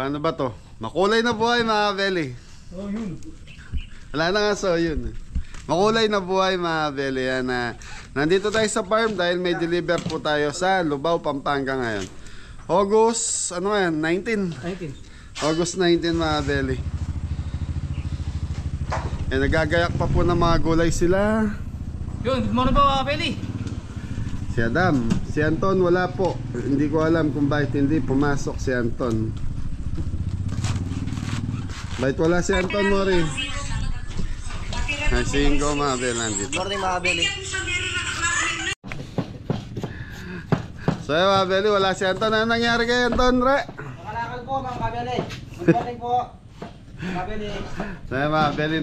Paano ba to? Makulay na buhay mga Beli. Oh, yun. Wala na nga, so yun. Makulay na buhay mga Beli. Yan, nandito tayo sa farm dahil may deliver po tayo sa Lubao, Pampanga ngayon. August, ano yan? 19. August 19 mga Beli. Eh, nagagayak pa po ng mga gulay sila. Yun, good morning po mga Beli. Si Adam, si Anton wala po. Hindi ko alam kung bakit hindi pumasok si Anton. Bakit wala si Anton, Mori? Ay, singgo mga Beli nandito. Good morning mga Beli. So yun mga Beli, wala si Anton. Ano nangyari kay Anton, Re? Nakalakal po mga Beli. Good morning po mga Beli. So yun mga Beli,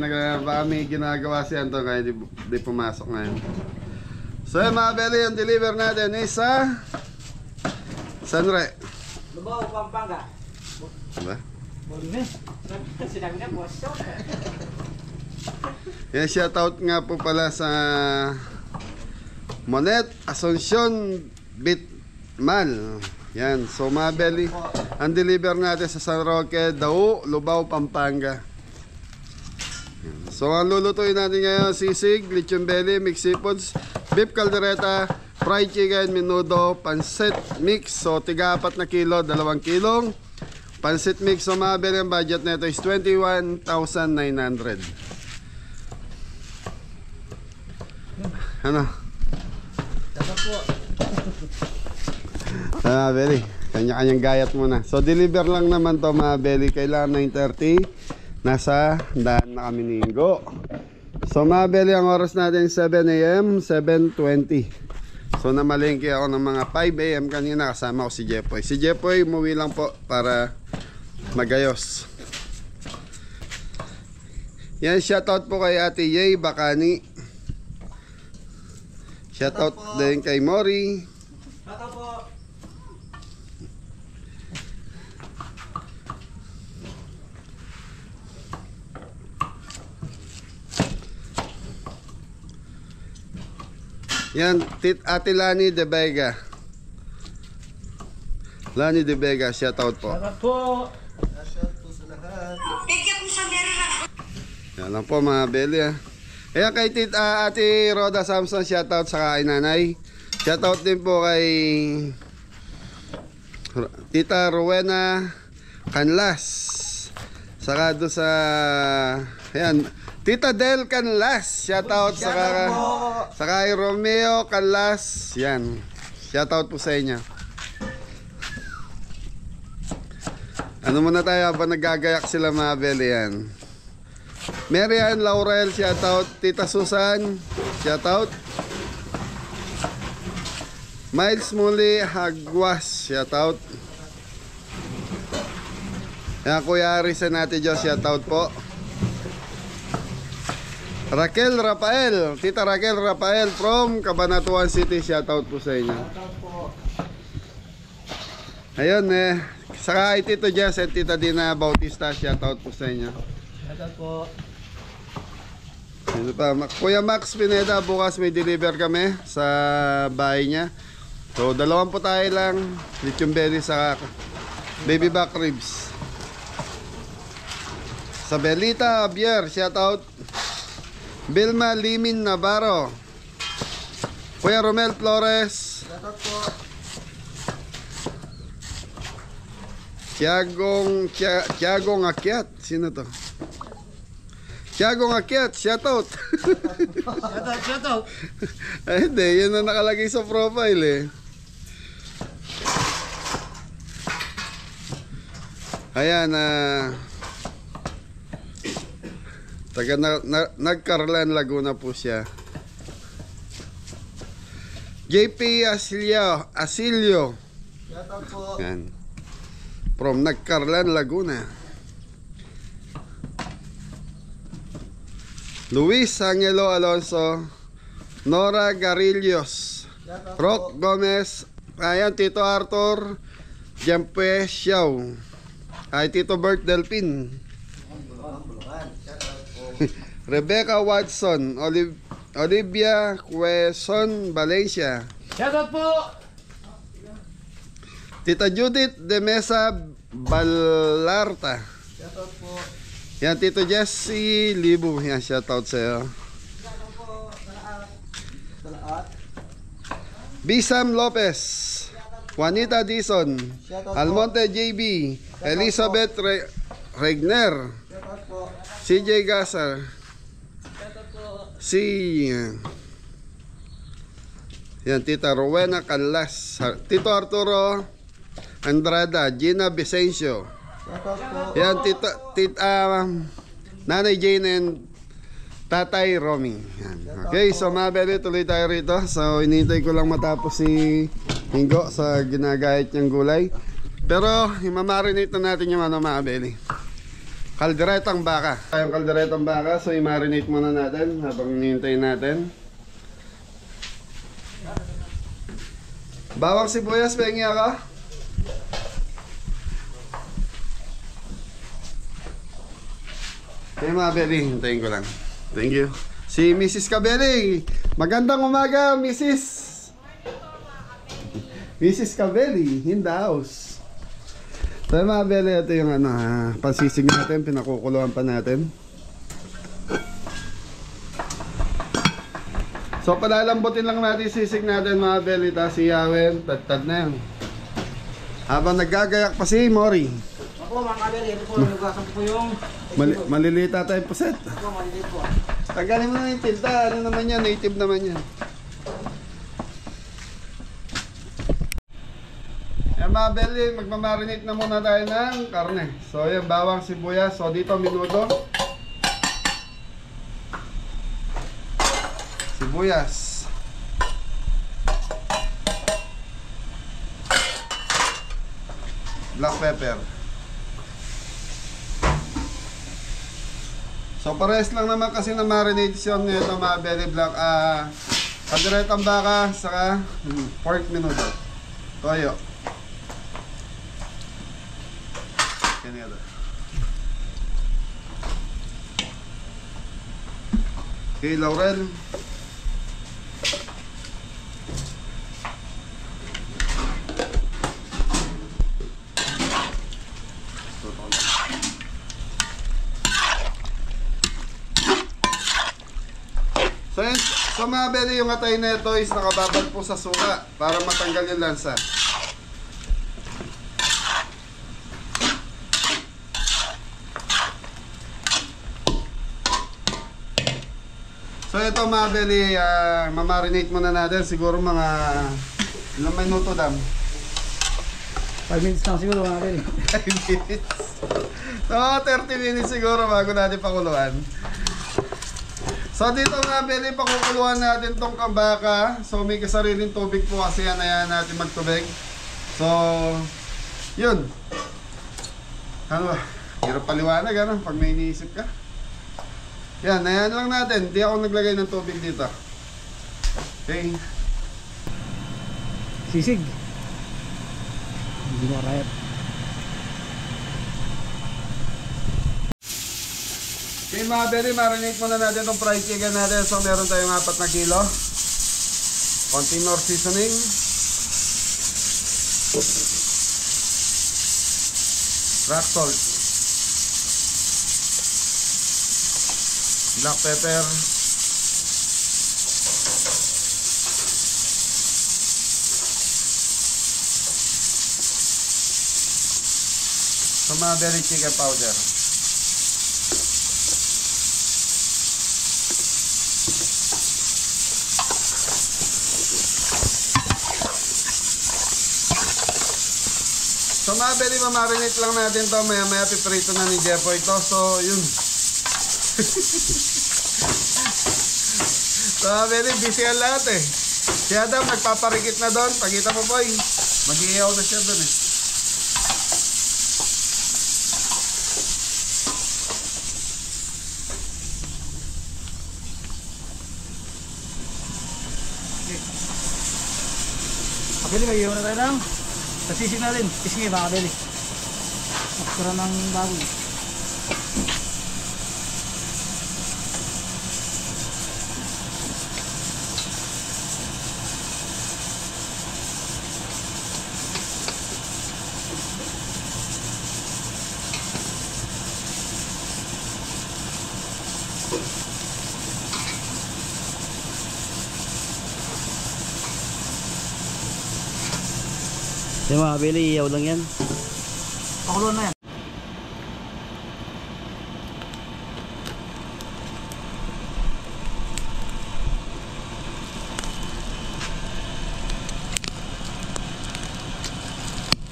baka may ginagawa si Anton kaya di pumasok ngayon. So yun mga Beli, yung deliver natin is sa San Re? Lubao, Pampanga. Diba? Sinabi na boss. Yan, shoutout nga po pala sa Monet Asuncion Bitmal. Yan, so mga Beli, ang deliver natin sa San Roque, Dao, Lubao, Pampanga. Yan. So ang lulutuin natin ngayon, sisig, lechon belly, mixed seafoods, beef caldereta, fried chicken, menudo, pancit mix. So tiga 4 na kilo, 2 kilong pancit mix. So mga Beli, ang budget nito is 21,900. Ano? Dapat po. Mga Beli, kanya-kanyang gayat muna. So deliver lang naman to mga Beli. Kailangan 9:30. Nasa daan na kami ni Ingo. So mga Beli, ang oras natin 7 AM, 7:20. So namalengke ako ng mga 5 AM kanina, kasama ko si Jepoy. Si Jepoy umuwi lang po para magayos. Yan, shoutout po kay Ate Yay Bakani. Shoutout din kay Mori. Tata po. Yan, Ate Lani De Vega. Lani De Vega, shoutout po. Salamat po. Shout po sa lahat. Yan lang po mga Beli. Ayan kay Ate Roda Samson, shoutout sa kay nanay. Shoutout din po kay Tita Rowena Canlas. Saka doon sa ayan, Tita Del Canlas. Shoutout sa kay Romeo Canlas. Yan. Shoutout po sa inyo. Ano muna tayo habang nagagayak sila mga Beli yan. Mary Ann Laurel, shoutout. Tita Susan, shoutout. Miles Muli Hagwas, shoutout. Yan, Kuya Arisa natin dyan, shoutout po. Raquel Rafael, Tita Raquel Rafael from Cabanatuan City, shoutout po sa inyo. Ayun saka kay Tito Jess at Tita Dina Bautista, shoutout po sa inyo. Shoutout po. Ito pa, Kuya Max Pineda, bukas may deliver kami sa bahay niya. So, 2 po tayo lang, lechon belly sa baby back ribs. Sa Belita Abier, shoutout. Vilma Limin Navarro. Kuya Romel Flores. Shoutout po. Tiagong Akyat. Sino to? Tiagong Akyat, shoutout. Shoutout. Ay, hindi, yun ang nakalagay sa profile eh. Ayan, taga Nagcarlan, Laguna po siya. JP Asilio. Shoutout po. Yan. From Nagcarlan, Laguna. Luis Angelo Alonso, Nora Garillos, Rock Gomez, ayan, Tito Arthur, Jampe Xiao, ay Tito Bert Delpin, Rebecca Watson, Olivia Quezon Valencia, Shoutout po. Tita Judith de Mesa Balarta. Shoutout po. Yan, Tito Jesse Libu. Yan, shoutout sa'yo. Shoutout po sa lahat. Sa lahat. Bisam Lopez. Juanita Dizon. Shoutout po. Almonte JB. Elizabeth Regner. Shoutout po. CJ Gasar. Shoutout po. Si yan, Tita Rowena Canlas. Tito Arturo Andrada. Gina Vicencio. Shoutout po. Yan, Tita Nanay Jane and Tatay Romy. Yan. Okay, so mga bebe, tuloy tayo rito. So, inintay ko lang matapos si Hingo sa ginagayat niyang gulay. Pero, imamarinate na natin yung ano mga bebe. Kalderetang baka. Yung kalderetang baka, so i-marinate muna natin habang hinihintay natin. Bawang sibuyas, pengi ako. Okay mga bebe, hintayin ko lang. Thank you. Si Mrs. Cabelli. Magandang umaga, Mrs. Mrs. Cabelli, in the house. So mga bebe, ito yung ano, pansisig natin, pinakukuluan pa natin. So palalambutin lang natin sisig natin mga bebe, tapos siyawin, tad na yan. Habang naggagayak pa si Mori. Ako mga kabeli, ito po nugasan po yung Maliliit tayong puset. Ako maliliit po. Tanggalin mo na yung tinta. Ano naman yan? Native naman yan. Yan mga belly, magmamarinate na muna tayo ng karne. So yan, bawang sibuyas. So dito minuto. Sibuyas. Black pepper. So pares lang naman kasi na marination nito mga belly black. Kalderetang baka saka pork menudo. Toyo. Ganito. Okay, laurel. So mga beli, yung atay na ito is nakababad po sa suka para matanggal yung lansa. So ito mga beli, mamarinate muna natin siguro mga ilang minuto dam. 5 minutes lang siguro mga kabeli. 5 minutes. So 30 minutes siguro bago natin pakuluan. So dito mga beli, pakukuluan natin tong kabaka. So may kasariling tubig po kasi yan, ayan natin magtubig. So yun. Ano ba? Hirap paliwanag ano pag may iniisip ka. Yan, ayan lang natin. Hindi ako naglagay ng tubig dito. Okay. Sisig. Hindi mo karayat. Okay mga beli, marinate muna natin itong fried chicken natin. So meron tayong 4 na kilo. Konting more seasoning. Rock salt. Black pepper. So mga beli, chicken powder. So mga beli, mamarinate lang natin to. Maya maya piprito na ni Jeffoy ito. So yun. So mga beli, busy ang lahat eh. Si Adam nagpaparikit na doon. Pagkita mo boy, mag-iiyaw na siya doon eh. Kabeli, mag-iwan na tayo lang. Sa sisig natin. Kisingin mga kabeli. Maksura ng baboy. Yung mga kabeli, iyaw lang yan. Pakulo na yan.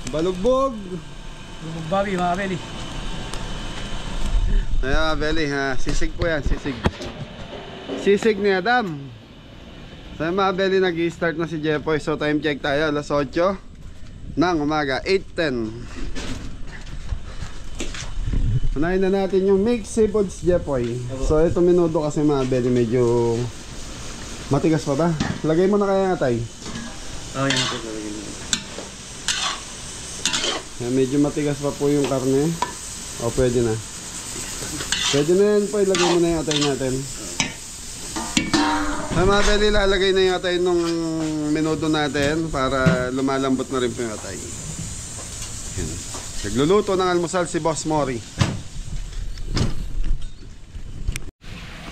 Balugbog. Lubog babi mga kabeli. Ayan, Belly ha. Sisig po yan, sisig. Sisig ni Adam. So mga Belly, nag-i-start na si Jepoy. So time check tayo, alas 8 ng umaga, 8:10. Unahin na natin yung mixed seafoods, Jepoy. So ito minudo kasi mga Belly, medyo matigas pa ba? Lagay mo na kaya nga tay. Oh, yan po. Yan, medyo matigas pa po yung karne. O pwede na. Pwede na yan po, ilagay mo na yung atay natin. Sa mga Belly, lalagay na yung atay nung minuto natin para lumalambot na rin po yung atay. Yan. Nagluluto ng almusal si Boss Mori.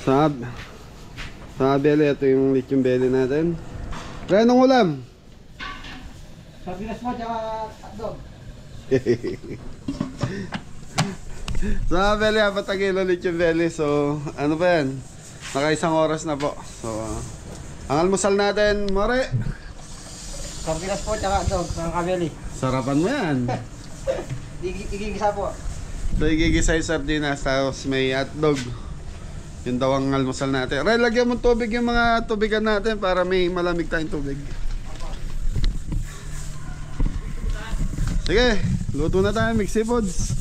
Sa Belly, ito yung lechon belly natin. Kaya anong ulam? Sardinas mo, tsaka hotdog. So Belly, 4 kilo lechon belly. So ano ba yan? Naka 1 oras na po. So ang almusal natin, More. Sardinas po, tsaka hotdog, mga kabeli. Sarapan mo yan. Igigisa po. So igigisa yung sardinas, tapos may hotdog. Yun daw ang almusal natin. Ray, lagyan mo tubig yung mga tubigan natin para may malamig tayong tubig. Sige, luto na tayo, mixed seafoods.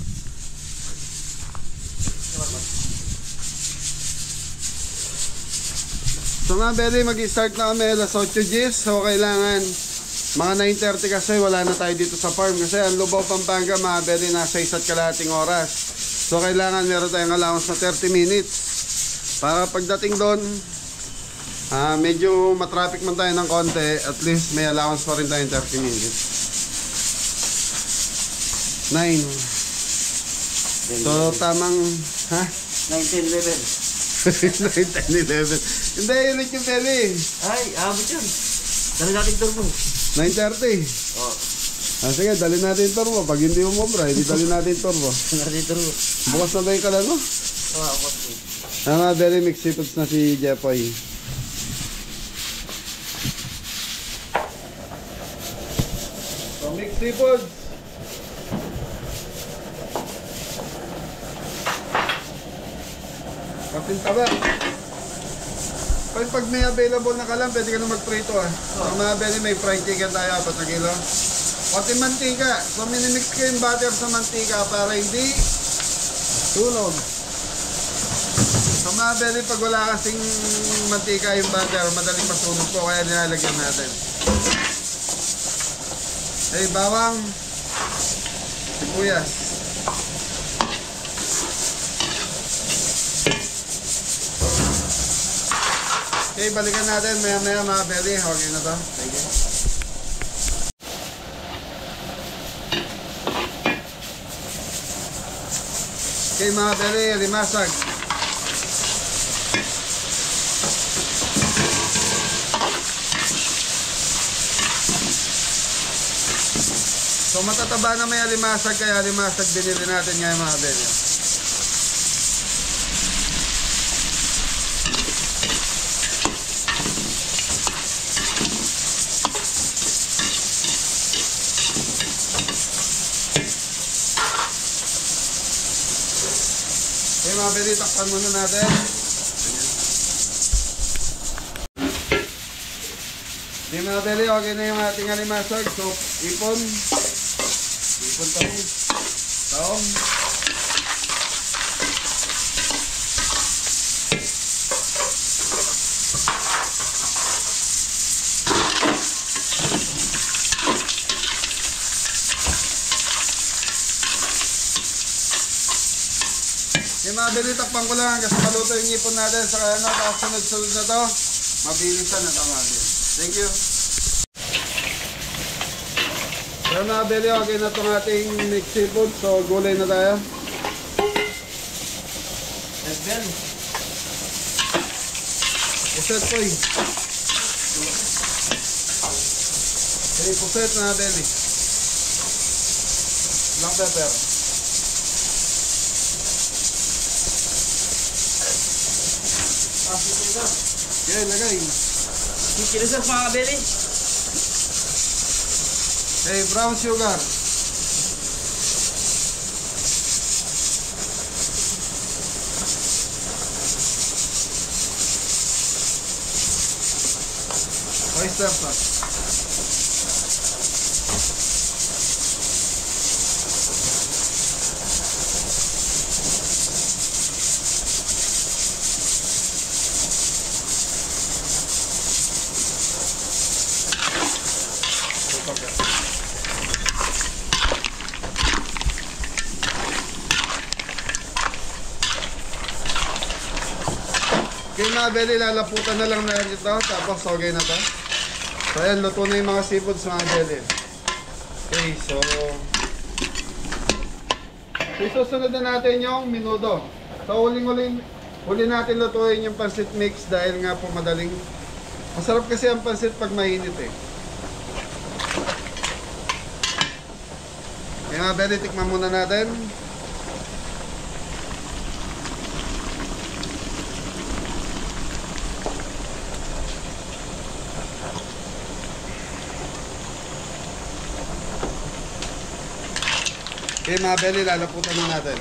So mga Belly, mag-start na kami alas 8 Gs. So kailangan mga 9:30 kasi wala na tayo dito sa farm. Kasi ang Lubao, Pampanga, mga Belly, nasa 1.5 oras. So kailangan meron tayong allowance na 30 minutes. Para pagdating doon, medyo matraffic man tayo ng konti, at least may allowance pa rin tayong 30 minutes. 9. So tamang, ha? 19-11. 9, 10, 11. Hindi, yun yung Belly. Ay, abot yun. Dali natin turbo. 9:30. Oh, Sige, dali natin turbo. Pag hindi umobra, hindi dali natin turbo. dali natin turbo. Bukas na ba yung kalan mo? Oh, abot yun. Very mixed seafoods na si Jepoy. So, mixed seafoods. Patinta ba? Pag may available na kalan, pwede ka na magprito ah. So, mga Belly, may fried chicken tayo, 4 kilo. Pati mantika. So, minimix ko yung butter sa mantika para hindi tunog. So mga Belly, pag wala kasing mantika yung butter, madaling masunog po, kaya nilalagyan natin. Ay, bawang, sibuyas. Okay, balikan natin maya mga Belly. Okay na to. Thank you. Okay mga Belly, limasag. So matataba na may alimasag, kaya alimasag binili natin ngayon mga Belly. Okay mga Belly, takpan muna natin. Okay mga Belly, okay na yung ating alimasag. So ipon taong. Okay mga Belly, takpan ko lang kasi maluto yung ipon natin sa ano, tapos sunod-sunod na to, mabilisan na tawagin. Thank you. So mga Belly, okay na itong ating mixed seafood. So gulay na tayo. Red bell. Puset po eh. Okay, puset mga Belly. Black pepper. Okay, lagay. Chilisas mga kabeli. Okay, brown sugar. Oyster sauce. Okay mga beli, lalaputan na lang na ito. Tapos okay na to. So ayan, luto na yung mga seafoods mga beli. Okay, so susunod na natin yung minudo. So huli natin lutuin yung pancit mix dahil nga po madaling. Masarap kasi ang pancit pag mainit eh. Okay mga beli, tikman muna natin. Okay mga beli, lalaputan na natin.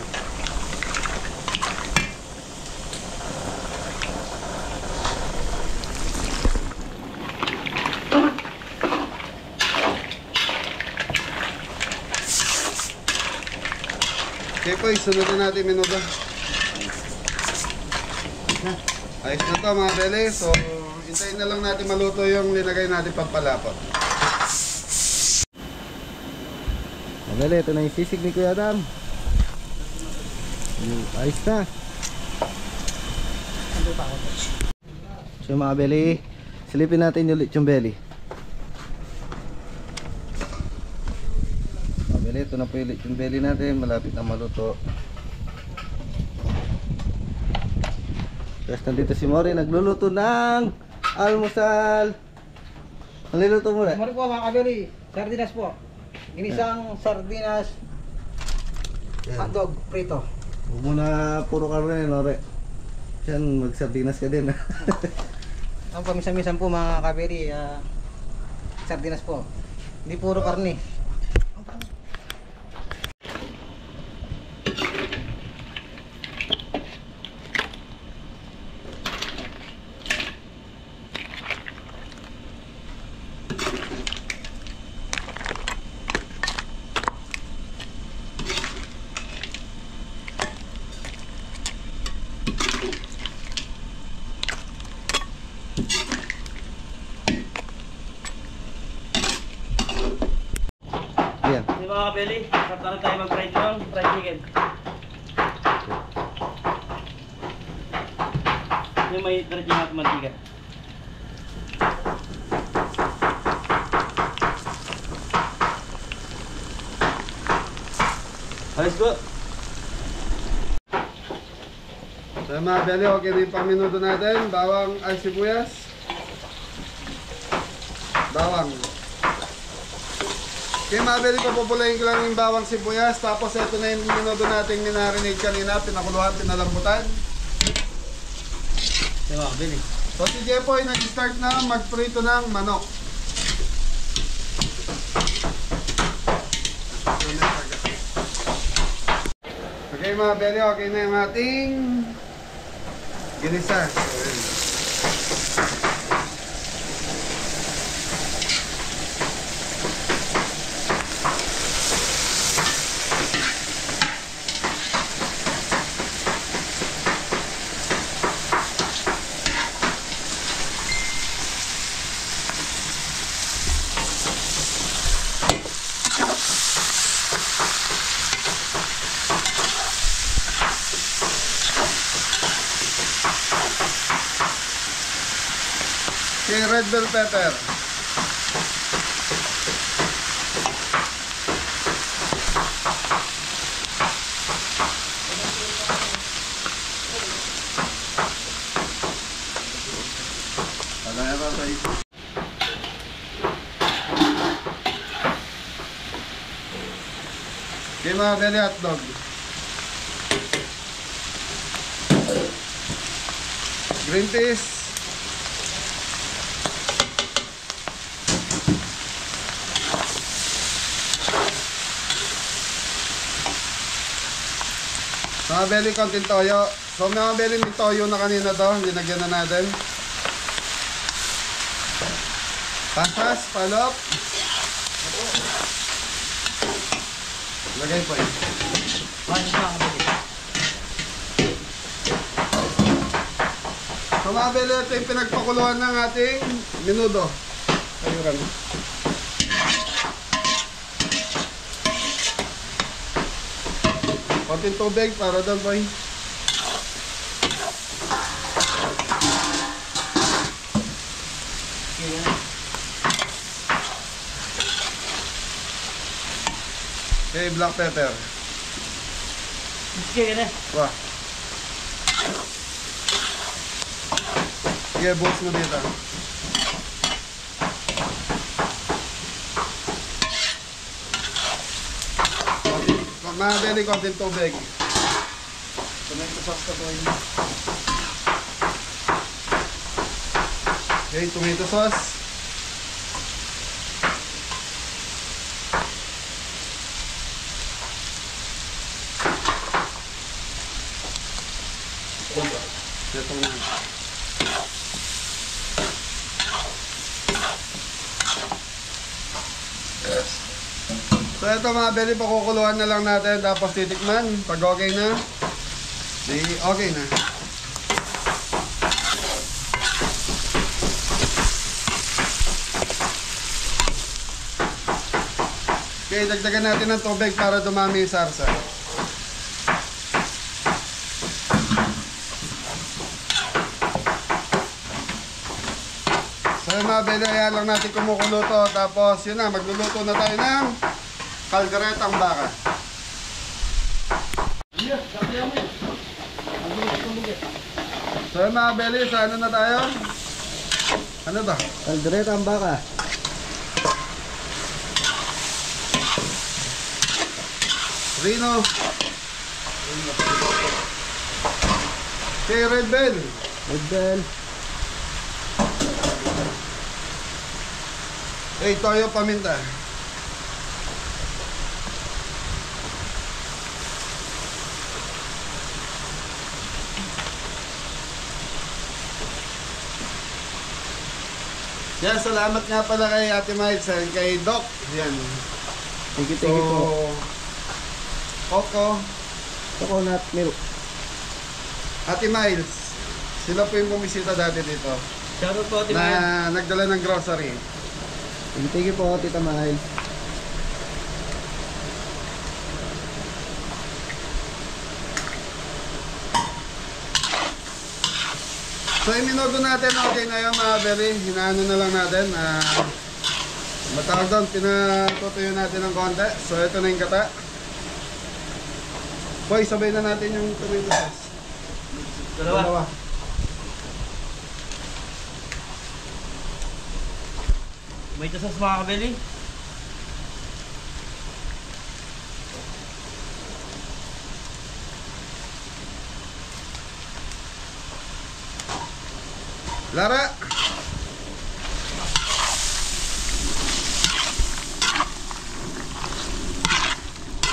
Okay po, isunod na natin minuto. Ayos na to mga beli. So, hintayin na lang natin maluto yung linagay natin pampalapot. Madali, ito na yung sisig ni Kuya Adam. Ayos na. So mga beli, silipin natin ulit yung belly. Mga beli, ito na po ulit yung belly natin. Malapit na maluto. Tapos nandito si Mori, nagluluto ng almusal. Ang niluto mo na? Mari po mga kabeli. Sardinas po. Ginisang sardinas. Hotdog prito. Huwag mo na puro karne, Lore. Yan, mag-sardinas ka din. Ang pamisa-misan po mga kabeli, sardinas po. Hindi puro karne. Yan. Di mga kabeli, sarap na tayo mag-fried ng fried chicken. Yung may trading at mantika. Ayos ko. So mga beli, okay na yung paminuto natin. Bawang ay sibuyas. Bawang. Okay mga beli, papupulayin ko lang yung bawang sibuyas. Tapos ito na yung minuto natin minarinate kanina. Pinakuluhan, pinalambutan. Di mga kabeli. So si Jepoy nag-start na magprito ng manok. Okay mga beli, okay na yung ating ginisa. So, ayan. Okay, red bell pepper. Okay mga belly, hotdog. Green peas. Mga belly, konting toyo. So mga belly, may toyo na kanina to. Linagyan na natin. Pasas, palok. Lagay po eh. Bakit mga kabeli? So mga belly, ito yung pinagpakuluan ng ating menudo. Ayuran. Konting tubig para doon boy. Okay, black pepper. Sige, gano'n. Wah. Sige, buhos mo dito. Mga belly, konting tubig. Tomato sauce ka po yun. Okay, tomato sauce. Ito na. So ito mga belly, pakukuluan na lang natin tapos titikman. Pag okay na, di okay na. Okay, dagdagan natin ng tubig para dumami yung sarsa. So yung mga belly, ayan lang natin kumukulo to. Tapos yun na, magluluto na tayo ng kalderetang baka. So yung mga belly, sa ano na tayo? Ano ba? Kaldereta ang baka. Rino. Okay, red bell. Red bell. Okay, toyo paminta. Yan, salamat nga pala kay Ate Miles and kay Doc. Yan. Thank you po. Coco, Coconut milk. Ate Miles. Sila po yung bumisita dati dito. Shoutout po, Ate Maya. Na nagdala ng grocery. Thank you po, Tita Miles. So yung minuto natin, okay na yung mga belly. Hinaano na lang natin. Matawag doon, pinatutuyo natin ng konti. So ito na yung kata. Boy, sabay na natin yung tomato sauce. Dalawa. May tasas mga kabeli. Lara!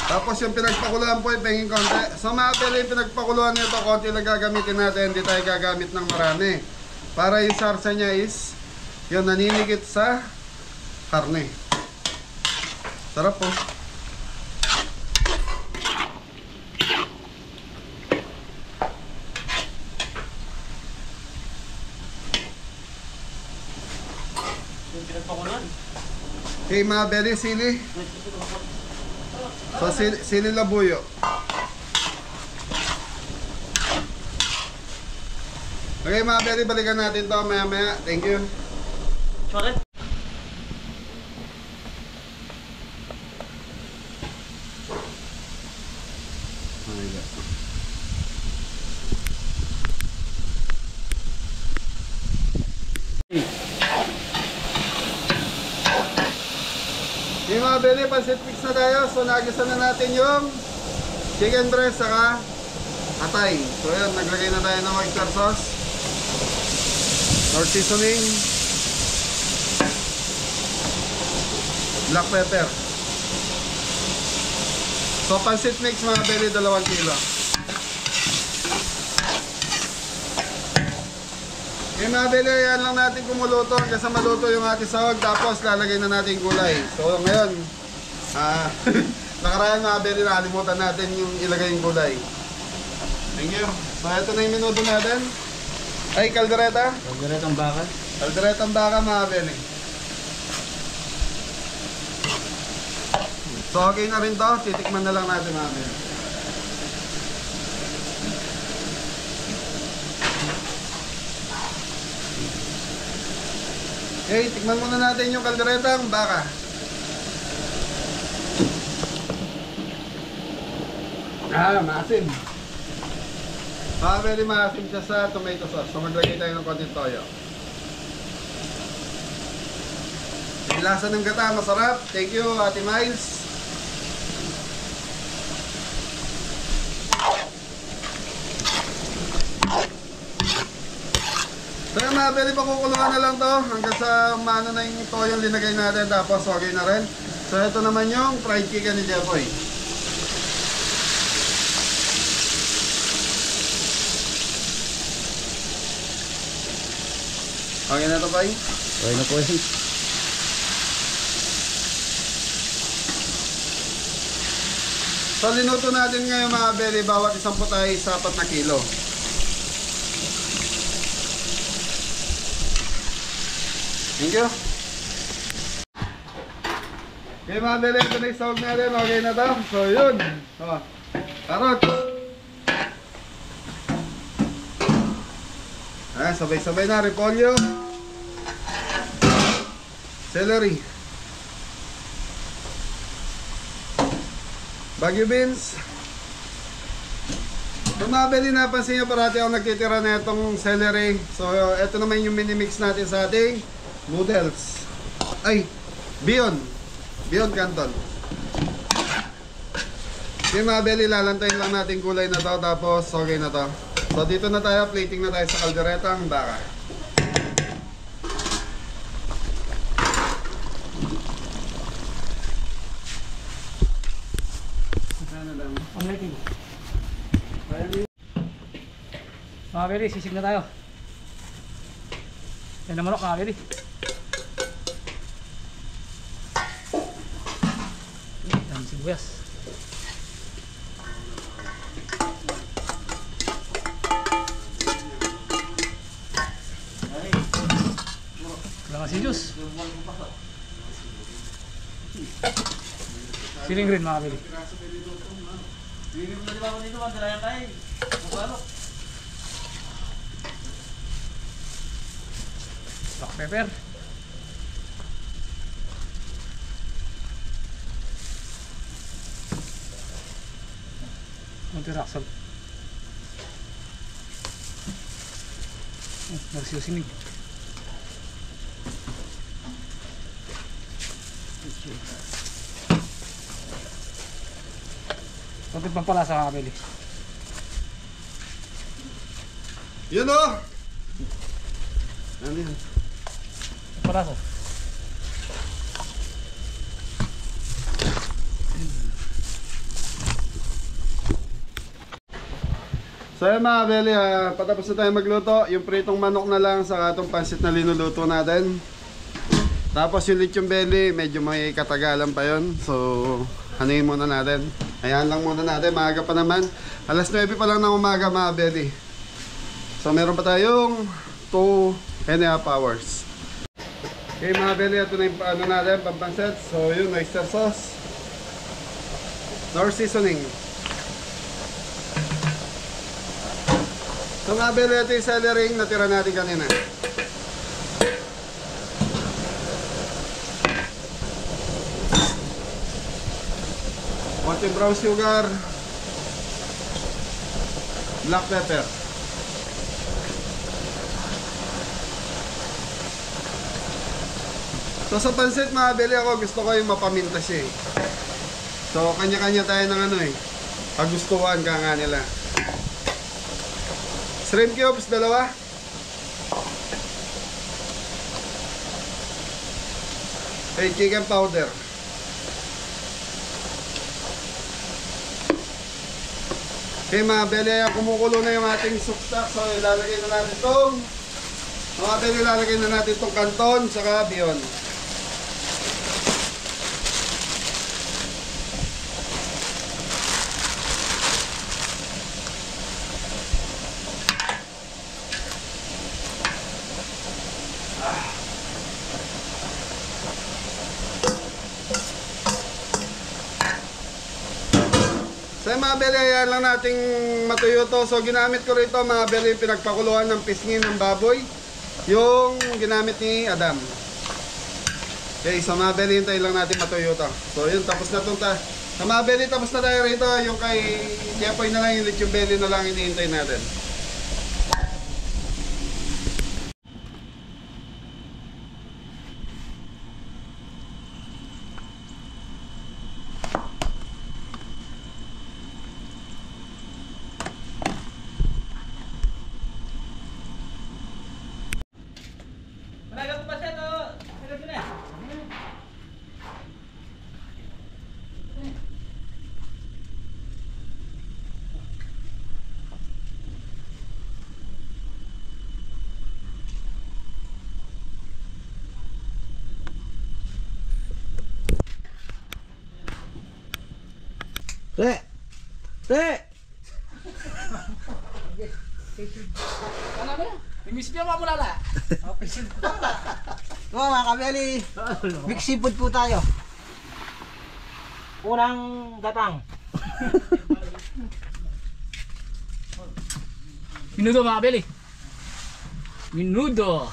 Tapos yung pinagpakuluan po, ipengin konti. Sa mga belly, yung pinagpakuluan nito, konti lang gagamitin natin. Hindi tayo gagamit ng marami. Para yung sarsa niya is, yung naninigit sa karne. Sarap po. Yung pinagpakulan. Okay, mga belly, sili. So, sili labuyo. Okay, mga belly, balikan natin to maya-maya. Thank you. Sorry. Okay, mga mga beli, pansit mix na tayo. So nagisa na natin yung chicken breast saka atay. So yun, naglagay na tayo ng oyster sauce, or seasoning, black pepper. So pansit mix mga beli, 2 kilo. Okay mga beli, yan lang natin kumuluto hanggang sa maluto yung ating sahog. Tapos lalagay na natin gulay. So ngayon, nakaraan mga beli, nakalimutan natin yung ilagay yung gulay. Thank you. So ito na yung minuto natin. Ay, kaldereta. Kalderetang bakal. Kalderetang baka mga beli. So okay na rin to. Titikman na lang natin mga beli. Okay, tikman muna natin yung kalderetang baka. Maasim. Very maasim siya sa tomato sauce. So maglagay tayo ng konting toyo. Yung lasa ng gata, masarap. Thank you, Ate Miles. So yung mga beli, pakukulungan na lang to hanggang sa maano na yung toyong linagay natin, tapos okay na rin. So ito naman yung fried chicken ni Jeffoy. Okay na to, Pai? Okay na po eh. So linuto natin ngayon mga beli, bawat isang putay sa 4 na kilo. Thank you. Okay mga beli, ito na yung sahog natin. Okay na to. So yun. So, carrots. Sabay-sabay na. Repolyo. Celery. Baguio beans. So mga beli, napansin nyo parati ako nagtitira na itong celery. So ito naman yung mini-mix natin sa ating noodles. Ay, Beyond Canton. Yung mga beli, lalantayin lang natin gulay na to, tapos okay na to. So dito na tayo, plating na tayo sa kalderetang baka. Mga beli, sisig na tayo. Yan na manok mga beli. Dami sibuyas. Kailangan si juice. Siling green mga beli. Black pepper. Kunti raksal. Nagsisinig. Kunti pampalasa mga kabili. Yun o! Ano yun? Pampalasa. So yun mga beli, patapos na tayo magluto. Yung pritong manok na lang sa itong pansit na linuluto natin. Tapos yung lechon belly, medyo may katagalan pa yun. So hanuin muna natin. Ayan lang muna natin, maaga pa naman. Alas 9 pa lang ng umaga mga beli. So meron pa tayong 2.5 hours. Okay mga beli, ito na yung ano natin, pampansit. So yun, oyster sauce, nor seasoning. So mga beli, ito yung celery na tira natin kanina. Konting brown sugar, black pepper. So sa pansit mga beli ako, gusto ko yung mapaminta siya eh. So kanya-kanya tayo ng ano eh. Kagustuhan ka nga nila. Shrimp cubes, 2. Okay, chicken powder. Okay mga beli, kumukulo na yung ating soup stock. So ilalagay na natin itong mga beli, ilalagay na natin itong canton saka bihon. So mga beli, ayan lang nating matuyo to. So ginamit ko rito mga beli, pinagpakuluan ng pisngin ng baboy. Yung ginamit ni Adam. Okay, so mga beli, hintayin lang natin matuyo to. So yun, tapos na itong sa mga beli, tapos na tayo rito. Yung kay Tiapoy na lang, yung lechon belly na lang hinihintay natin. Re! Re! Ano ba? Mimis niya mga mulala. Oo mga kabeli, big seafood po tayo. Unang gatang. Minudo mga beli. Minudo.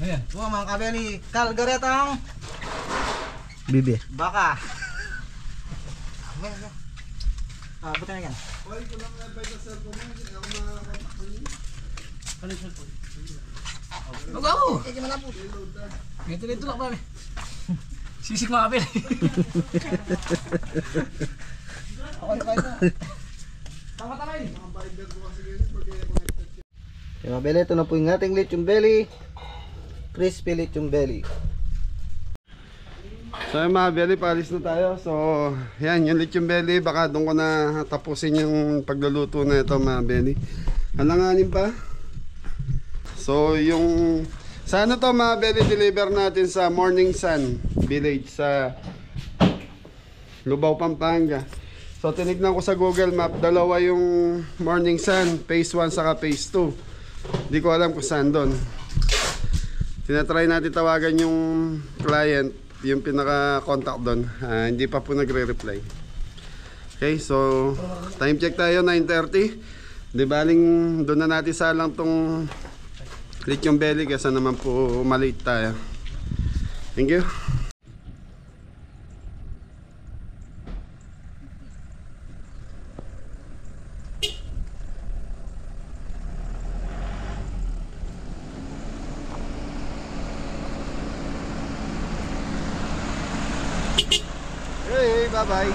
Ayan. Oo mga kabeli, kalgaretang Bibi. baka. Buta na yan. Go! Ito lang kami. Sisik mga beli. Tama-tama yun. Okay, mga beli, ito na po yung ating lechon belly. Crispy lechon belly. So yung mga belly, paalis na tayo. So yan, yung lechon belly, baka doon ko na tapusin yung pagluluto na ito mga belly. Halanganin pa. So yung sa ano to mga belly, deliver natin sa Morning Sun Village sa Lubao, Pampanga. So tinignan ko sa Google Map, dalawa yung Morning Sun, phase 1 saka phase 2. Hindi ko alam kung saan doon. Tinatry natin tawagan yung client, yung pinaka-contact doon. Hindi pa po nagre-reply. Okay, so time check tayo, 9:30. Di baling doon na natin salang tong lechon belly kasi naman po maliit tayo. Thank you. Hey, bye-bye.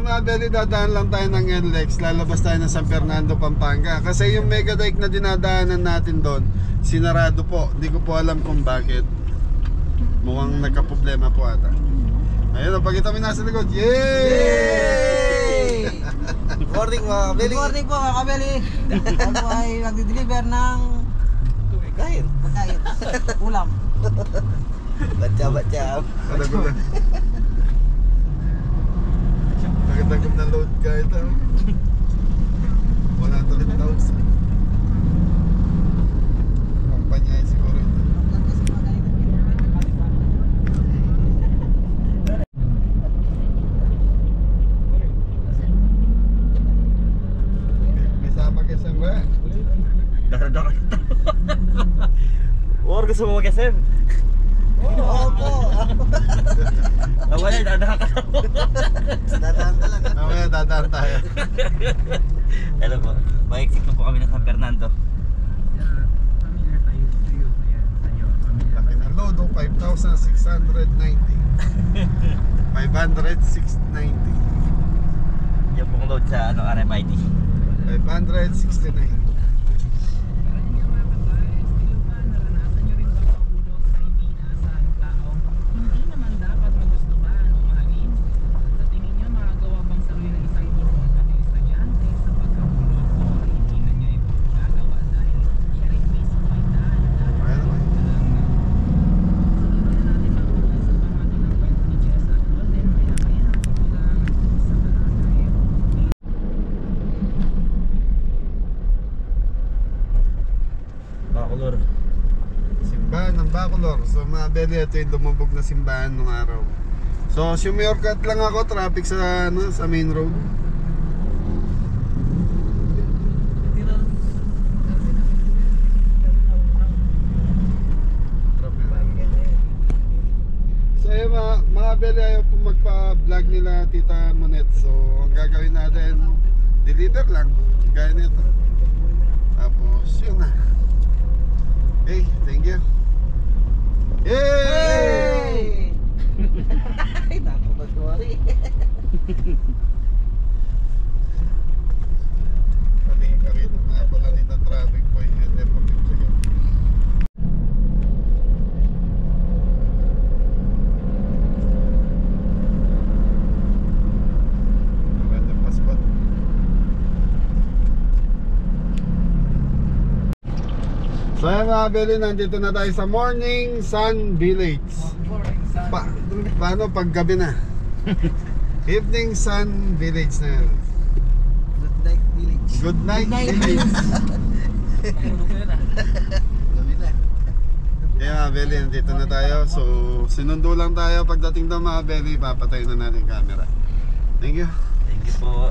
Mga belly, dadaan lang tayo ng NLEX, lalabas tayo ng San Fernando, Pampanga. Kasi yung mega dike na dinadaanan natin doon, sinarado po. Hindi ko po alam kung bakit. Mukhang nagka-problema po ata. Ayun, napagkita kami nasa likod. Yay! Good morning mga kabeli. Good morning po mga kabeli. Ako ay nagdi-deliver ng Kain. pagkain, ulam. Baca-baca. Ano ko ba? Maganda kung na-load ka ito. 100,000. Kampanya siguro ito. Bisa mag-SM ba? Daradaka ito. Or gusto mo mag-SM? Opo. Mamaya dadaka ka. Dadaan talaga. Mamaya dadaan tayo. Hello po. Mag-exit po kami ng San Fernando. Laki na load, 5,690. 500,690. Yung pong load sa RFID. 569. Bacolor. Simbahan ng Bacolor. So mga beli, ito yung lumubog na simbahan nung araw. So shortcut lang ako, traffic sa sa main road. So yun mga beli, ayaw po magpa-vlog nila Tita Monet. So ang gagawin natin, deliver lang, gaya nito. Tapos yun na. Hey, thank you. Yay! Ay, naku, mag-worry. Kali-kali na pala dito traffic po yung deportive check. Maganda pa spot. So yun mga beli, nandito na tayo sa Morning Sun Village. Paano pag gabi na? Evening Sun Village na yun. Good night, village. Good night, village. Gabi na. Kaya mga beli, nandito na tayo. So sinundo lang tayo. Pagdating daw mga beli, papatayin na natin yung camera. Thank you. Thank you po.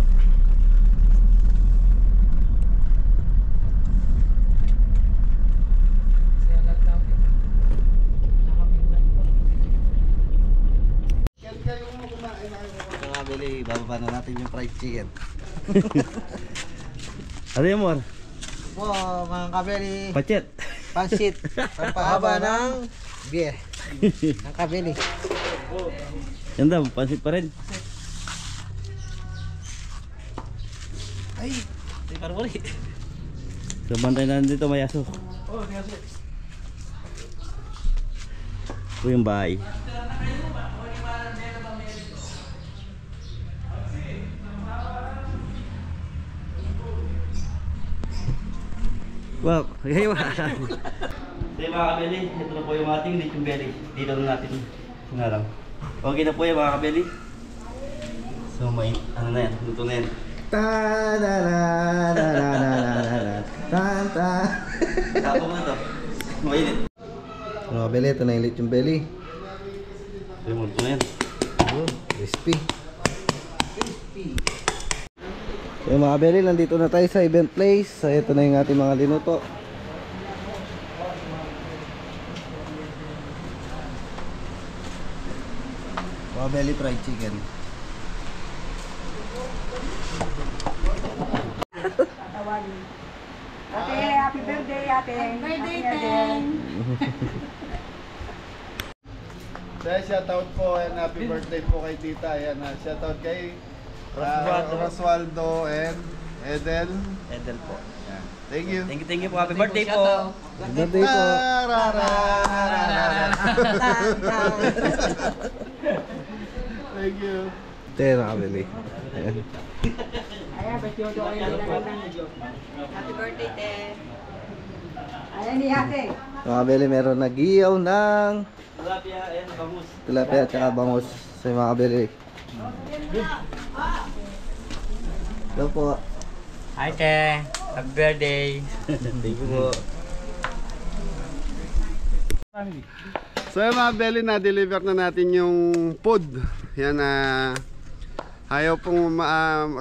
Ito nga, Billy, bababa na natin yung fried chicken. Ano yun, Mor? Po, mga kabeli, Pachet. pansit, pampahaba ng beer. Mga kabeli. Yan daw, pansit pa rin. Ay, Hindi ka rin. So, bantay na dito, may aso. Ito yung bahay. Wow, okay ba? So yung mga kabeli, ito na po yung ating lechon belly. Dito na natin sinarang. Okay na po yung mga kabeli. So may, ano na yan, luto na yan. Tapo mo ito. Mainit. mga kabeli, ito na yung lechon belly. So yung luto na yan. Crispy. So yung mga kabeli, nandito na tayo sa event place. So ito na yung ating mga linuto. Mga belly fried chicken. Ate, happy birthday, ate. Happy birthday, Ten. So shoutout po and happy birthday po kay Tita. Ayan, shoutout kay Roswaldo and Edel. Edel po. Yan. Thank you. Thank you po. Happy birthday po. Birthday po. Thank you. Ito yung mga kabeli. Ayan. Ayan, ba't yung doon kayo nilagatan? Happy birthday, Ten. Ayan ni ate. Mga kabeli, meron nag-iyaw ng Tilapia and bangus. tilapia at saka bangus sa mga kabeli. Hello po. Hi, te. Happy birthday. Thank you po. Family. So yung mga belly, na-deliver na natin yung food. Yan ayaw pong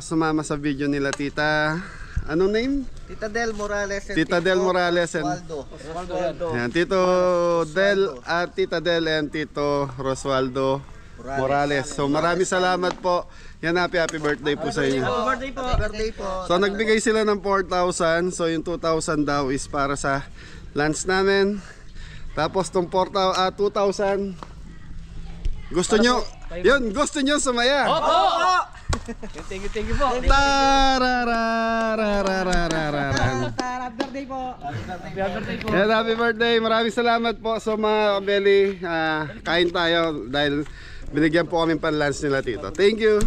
sumama sa video nila tita. Anong name? Tita Del Morales and Tita Del Morales and Osvaldo. yan, Tito Del at Tita Del and Tito Roswaldo Morales. So maraming salamat po. Yan, happy birthday po sa inyo. Birthday po. Birthday po. So nagbigay sila ng 4,000. So yung 2,000 daw is para sa lunch namin. Tapos tong 2,000 gusto nyo, yun, gusto nyo sumaya. Thank you po. Tararararararararan. Happy birthday po. Yan, happy birthday. Maraming salamat po sa mga kabeli. Kain tayo dahil binigyan po kami pan lunch nila tito. Thank you.